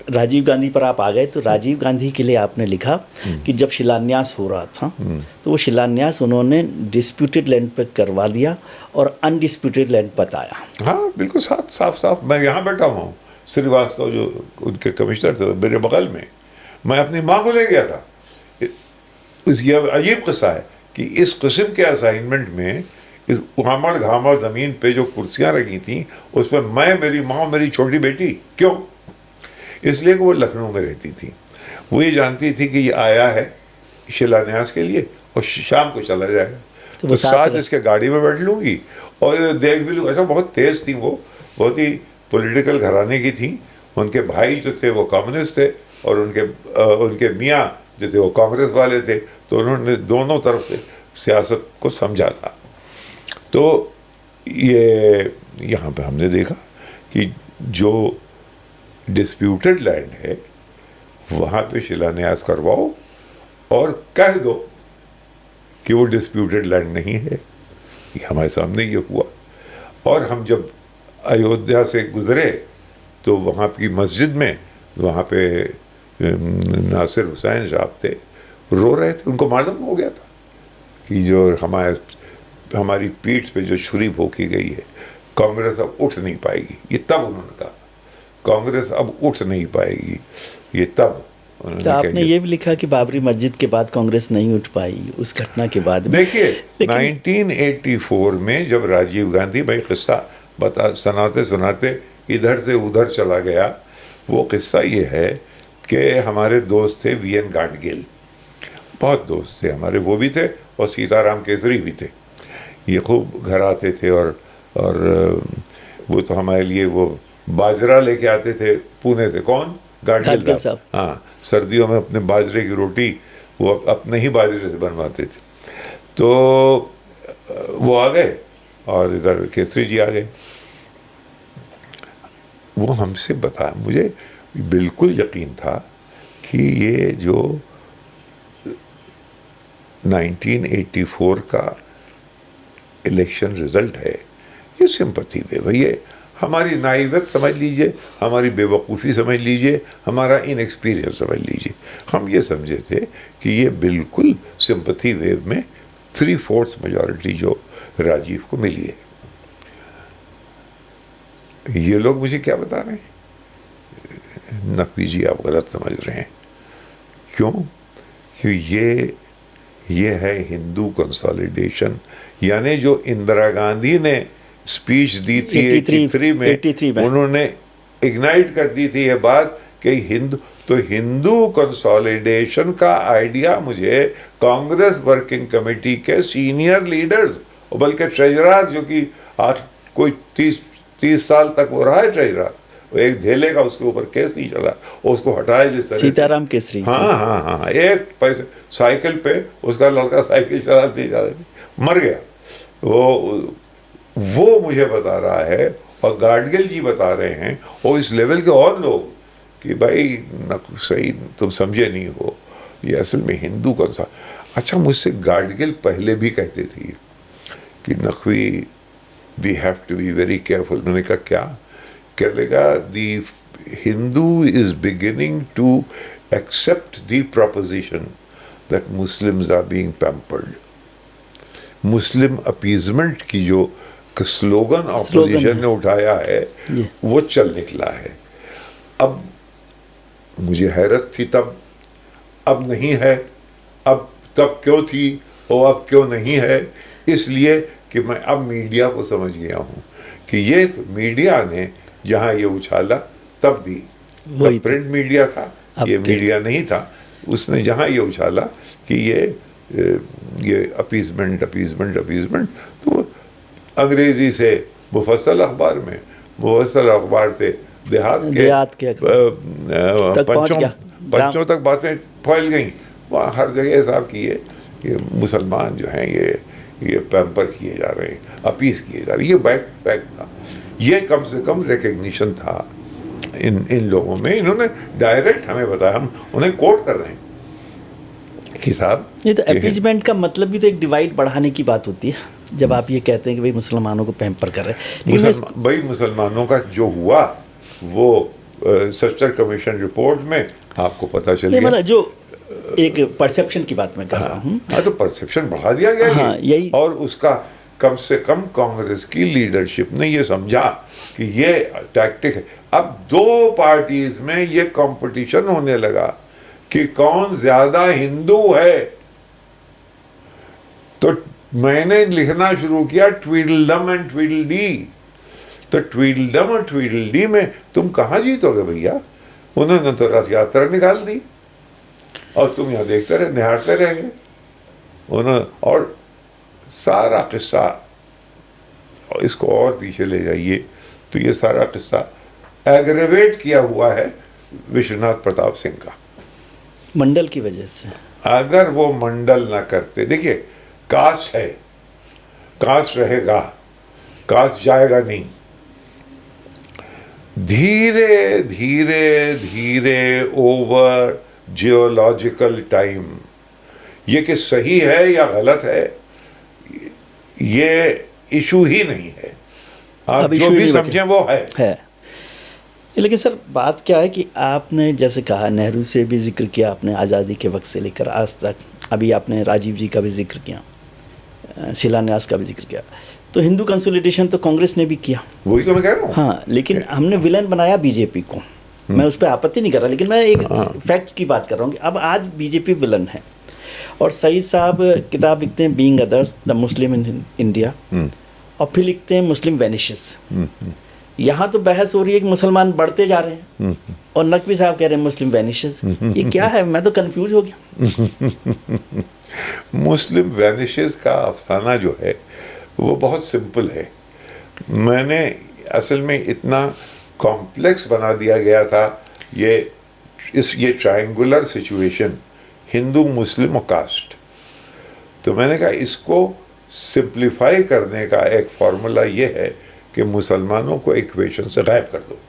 राजीव गांधी पर आप आ गए, तो राजीव गांधी के लिए आपने लिखा कि जब शिलान्यास हो रहा था तो वो शिलान्यास उन्होंने डिस्प्यूटेड लैंड पर करवा दिया और अनडिस्प्यूटेड लैंड बताया। हाँ बिल्कुल, साफ साफ साफ। मैं यहाँ बैठा हुआ हूँ, श्रीवास्तव जो उनके कमिश्नर थे मेरे बगल में, मैं अपनी माँ को ले गया था। ये अजीब किस्सा है कि इस किस्म के असाइनमेंट में इस उहामड़ घामड़ ज़मीन पे जो कुर्सियाँ रखी थी उस पर मैं, मेरी माँ और मेरी छोटी बेटी। क्यों? इसलिए कि वो लखनऊ में रहती थी। वो ये जानती थी कि ये आया है शिलान्यास के लिए और शाम को चला जाएगा, तो साथ इसके गाड़ी में बैठ लूँगी और देख भी लूँगी। अच्छा, बहुत तेज़ थी वो, बहुत ही पॉलिटिकल घराने की थी। उनके भाई जो थे वो कम्युनिस्ट थे और उनके मियाँ जो थे वो कांग्रेस वाले थे, तो उन्होंने दोनों तरफ से सियासत को समझा था। तो ये यहाँ पे हमने देखा कि जो डिस्प्यूटेड लैंड है वहाँ पे शिलान्यास करवाओ और कह दो कि वो डिस्प्यूटेड लैंड नहीं है। ये हमारे सामने ये हुआ। और हम जब अयोध्या से गुजरे तो वहाँ की मस्जिद में, वहाँ पे नासिर हुसैन साहब थे, रो रहे थे। उनको मालूम हो गया था कि जो हमारी पीठ पे जो छुरी भोंकी गई है, कांग्रेस अब उठ नहीं पाएगी। ये तब उन्होंने कहा कांग्रेस अब उठ नहीं पाएगी, ये तब उन्होंने। तो आपने ये भी लिखा कि बाबरी मस्जिद के बाद कांग्रेस नहीं उठ पाई उस घटना के बाद। देखिए 1984 में जब राजीव गांधी, भाई किस्सा बता सुनाते सुनाते इधर से उधर चला गया। वो किस्सा ये है कि हमारे दोस्त थे वीएन गाडगिल, बहुत दोस्त थे हमारे, वो भी थे और सीताराम केसरी भी थे। ये खूब घर आते थे और वो तो हमारे लिए वो बाजरा लेके आते थे पुणे से। कौन? गाडगिल साहब। हाँ, सर्दियों में अपने बाजरे की रोटी वो अपने ही बाजरे से बनवाते थे। तो वो आ गए और इधर केसरी जी आ गए। वो हमसे बताया, मुझे बिल्कुल यकीन था कि ये जो 1984 का इलेक्शन रिजल्ट है ये सिंपैथी वेव है। ये हमारी नाइवियत समझ लीजिए, हमारी बेवकूफ़ी समझ लीजिए, हमारा इनएक्सपीरियंस समझ लीजिए। हम ये समझे थे कि ये बिल्कुल सिंपैथी वेव में 3/4 मेजॉरिटी जो राजीव को मिली है। ये लोग मुझे क्या बता रहे हैं? नकवी जी आप गलत समझ रहे हैं। क्यों? कि ये है हिंदू कंसोलिडेशन, यानी जो इंदिरा गांधी ने स्पीच दी थी 83 में उन्होंने इग्नाइट कर दी थी ये बात कि हिंदू कंसोलिडेशन का आइडिया मुझे कांग्रेस वर्किंग कमेटी के सीनियर लीडर्स, बल्कि ट्रेजरर, जो कि आज कोई 30 साल तक वो रहा है ट्रेजरर, एक धेले का उसके ऊपर केस नहीं चला, उसको हटाया जिस तरह सीताराम केसरी। हाँ, एक पैसे साइकिल पे उसका लड़का साइकिल चलाते मर गया। वो मुझे बता रहा है और गाडगिल जी बता रहे हैं और इस लेवल के और लोग कि भाई सही तुम समझे नहीं हो, ये असल में हिंदू कौन सा। अच्छा, मुझसे गाडगिल पहले भी कहते थे कि Naqvi we have to be very careful. मैंने कहा क्या? कहेगा the Hindu is beginning to accept the proposition that Muslims are being pampered. Muslim appeasement की जो स्लोगन ऑपोजिशन ने उठाया है वो चल निकला है। अब मुझे हैरत थी तब, अब नहीं है। अब तब क्यों थी और अब क्यों नहीं है? इसलिए कि मैं अब मीडिया को समझ गया हूँ कि ये तो मीडिया ने जहाँ ये उछाला तब भी वही प्रिंट मीडिया था, ये मीडिया नहीं था। उसने जहाँ ये उछाला कि ये अपीजमेंट, तो अंग्रेजी से मुफस्सल अखबार में, मुफस्सल अखबार से देहात के पंचों तक बातें फैल गई। वहाँ हर जगह साहब की ये मुसलमान जो हैं ये पैम्पर किए जा रहे हैं, अपीज किए जा रहे हैं। ये फैक्ट था। ये कम से कम रिकग्निशन था इन लोगों में। इन्होंने डायरेक्ट हमें बताया, हम उन्हें कोट कर रहे हैं कि साहब ये तो अपीजमेंट का मतलब भी तो एक डिवाइड बढ़ाने की बात होती है, जब आप ये कहते हैं कि भाई मुसलमानों को पैम्पर कर रहे हैं। भाई मुसलमानों का जो हुआ वो सच्चर कमीशन रिपोर्ट में आपको पता चल नहीं, गया। मतलब जो एक परसेप्शन की बात मैं कर रहा हूँ। हाँ, तो परसेप्शन बढ़ा दिया गया हाँ, यही। और उसका कम से कम कांग्रेस की लीडरशिप ने ये समझा कि ये टैक्टिक है। अब दो पार्टीज में ये कंपटीशन होने लगा कि कौन ज्यादा हिंदू है। तो मैंने लिखना शुरू किया ट्वीडलडम एंड ट्वीडलडी। तो ट्वीडलडम और ट्वीडलडी में तुम कहाँ जीतोगे भैया। उन्होंने तो रथ यात्रा निकाल दी और तुम यहाँ देखते रहे, निहारते रह गए उन्होंने। और सारा किस्सा, इसको और पीछे ले जाइए तो ये सारा किस्सा एग्रेवेट किया हुआ है विश्वनाथ प्रताप सिंह का, मंडल की वजह से। अगर वो मंडल ना करते, देखिए कास्ट है, कास्ट रहेगा, कास्ट जाएगा नहीं। धीरे धीरे धीरे ओवर जियोलॉजिकल टाइम, ये कि सही है या गलत है ये इशू ही नहीं है, आप अब जो issue भी नहीं बचा। समझें वो है। लेकिन सर बात क्या है कि आपने जैसे कहा, नेहरू से भी जिक्र किया आपने, आज़ादी के वक्त से लेकर आज तक, अभी आपने राजीव जी का भी जिक्र किया, शिलान्यास का भी जिक्र किया, तो हिंदू कंसोलिडेशन तो कांग्रेस ने भी किया। वही तो मैं कह रहा हूँ। हाँ, लेकिन हमने विलन बनाया बीजेपी को। मैं उस पर आपत्ति नहीं कर रहा, लेकिन मैं एक फैक्ट की बात कर रहा हूँ कि अब आज बीजेपी विलन है। और सईद साहब किताब लिखते हैं being others the Muslim in India, और फिर लिखते हैं मुस्लिम वैनिशेस। यहाँ तो बहस हो रही है कि मुसलमान बढ़ते जा रहे हैं और नकवी साहब कह रहे हैं मुस्लिम वैनिशेस। ये क्या है, मैं तो कंफ्यूज हो गया। मुस्लिम वैनिशेस का अफसाना जो है वो बहुत सिंपल है। मैंने असल में इतना कॉम्प्लेक्स बना दिया गया था ये ट्रायंगुलर सिचुएशन, हिंदू मुस्लिम और कास्ट। तो मैंने कहा इसको सिंप्लीफाई करने का एक फॉर्मूला ये है कि मुसलमानों को इक्वेशन से गायब कर दो।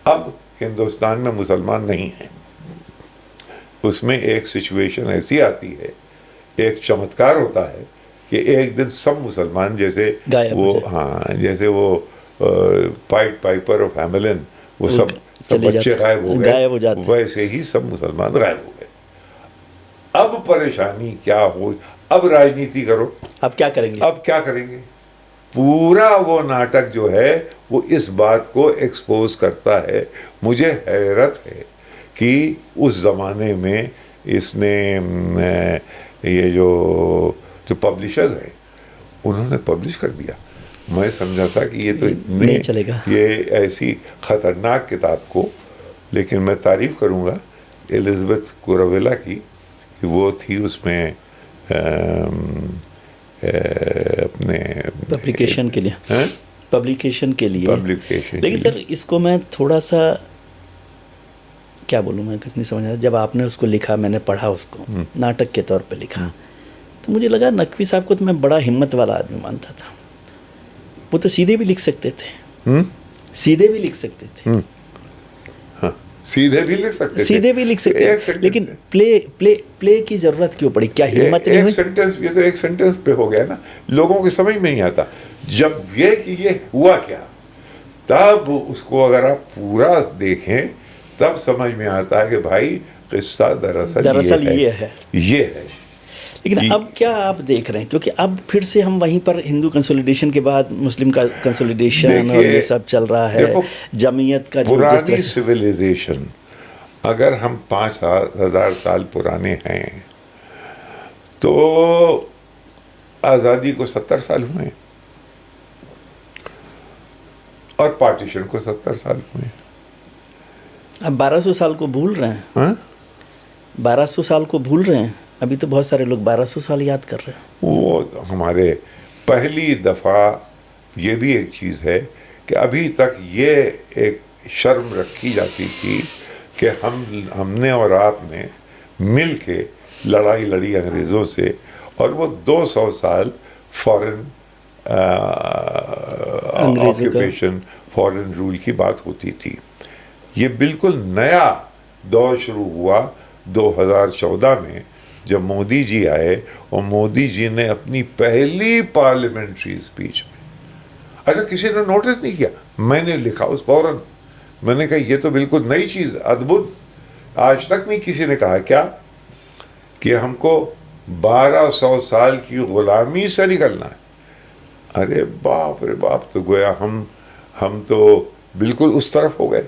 अब हिंदुस्तान में मुसलमान नहीं है, उसमें एक सिचुएशन ऐसी आती है, एक चमत्कार होता है कि एक दिन सब मुसलमान जैसे वो, हाँ, जैसे वो पाइट पाइपर ऑफ हैमेलिन, वो सब बच्चे गायब हो गए, वैसे ही सब मुसलमान गायब हो गए। अब परेशानी क्या हो, अब राजनीति करो, अब क्या करेंगे, अब क्या करेंगे। पूरा वो नाटक जो है वो इस बात को एक्सपोज करता है। मुझे हैरत है कि उस जमाने में इसने ये जो पब्लिशर्स हैं उन्होंने पब्लिश कर दिया। मैं समझा था कि ये तो नहीं चलेगा, ये ऐसी खतरनाक किताब को, लेकिन मैं तारीफ करूँगा एलिज़ाबेथ कुरावेला की कि वो थी उसमें अपने पब्लिकेशन के लिए, पब्लिकेशन के लिए। लेकिन सर इसको मैं थोड़ा सा क्या बोलूँ, मैं कुछ नहीं समझा। जब आपने उसको लिखा, मैंने पढ़ा उसको, नाटक के तौर पे लिखा, तो मुझे लगा नकवी साहब को तो मैं बड़ा हिम्मत वाला आदमी मानता था। वो तो सीधे भी लिख सकते थे, सीधे भी लिख सकते थे, सीधे भी लिख सकते थे, सीधे भी लिख सकते थे, लेकिन प्ले की जरूरत क्यों पड़ी? क्या हिम्मत नहीं हुई? सेंटेंस, ये तो एक सेंटेंस पे हो गया ना, लोगों की समझ में नहीं आता। जब ये कि ये हुआ क्या, तब उसको अगर आप पूरा देखें तब समझ में आता है कि भाई किस्सा दरअसल ये है। लेकिन अब क्या आप देख रहे हैं, क्योंकि अब फिर से हम वहीं पर हिंदू कंसोलिडेशन के बाद मुस्लिम का कंसोलिडेशन और ये सब चल रहा है, जमीयत का जो पुरानी सिविलाइजेशन, अगर हम 5000 साल पुराने हैं तो आज़ादी को 70 साल हुए और पार्टीशन को 70 साल हुए। अब 1200 साल को भूल रहे हैं, 1200 साल को भूल रहे हैं। अभी तो बहुत सारे लोग 1200 साल याद कर रहे हैं। वो हमारे पहली दफ़ा ये भी एक चीज़ है कि अभी तक ये एक शर्म रखी जाती थी कि हमने और आपने मिल के लड़ाई लड़ी अंग्रेज़ों से, और वो 200 साल फॉरेन ऑक्यूपेशन, फॉरेन रूल की बात होती थी। ये बिल्कुल नया दौर शुरू हुआ 2014 में, जब मोदी जी आए और मोदी जी ने अपनी पहली पार्लियामेंट्री स्पीच में, अच्छा किसी ने नोटिस नहीं किया, मैंने लिखा उस फौरन मैंने कहा ये तो बिल्कुल नई चीज़, अद्भुत, आज तक नहीं किसी ने कहा। क्या कि हमको 1200 साल की गुलामी से निकलना है। अरे बाप रे बाप, तो गोया हम तो बिल्कुल उस तरफ हो गए।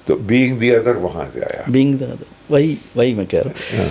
तो बीइंग द अदर वहाँ से आया। बीइंग द अदर, वही मैं कह रहा हूँ।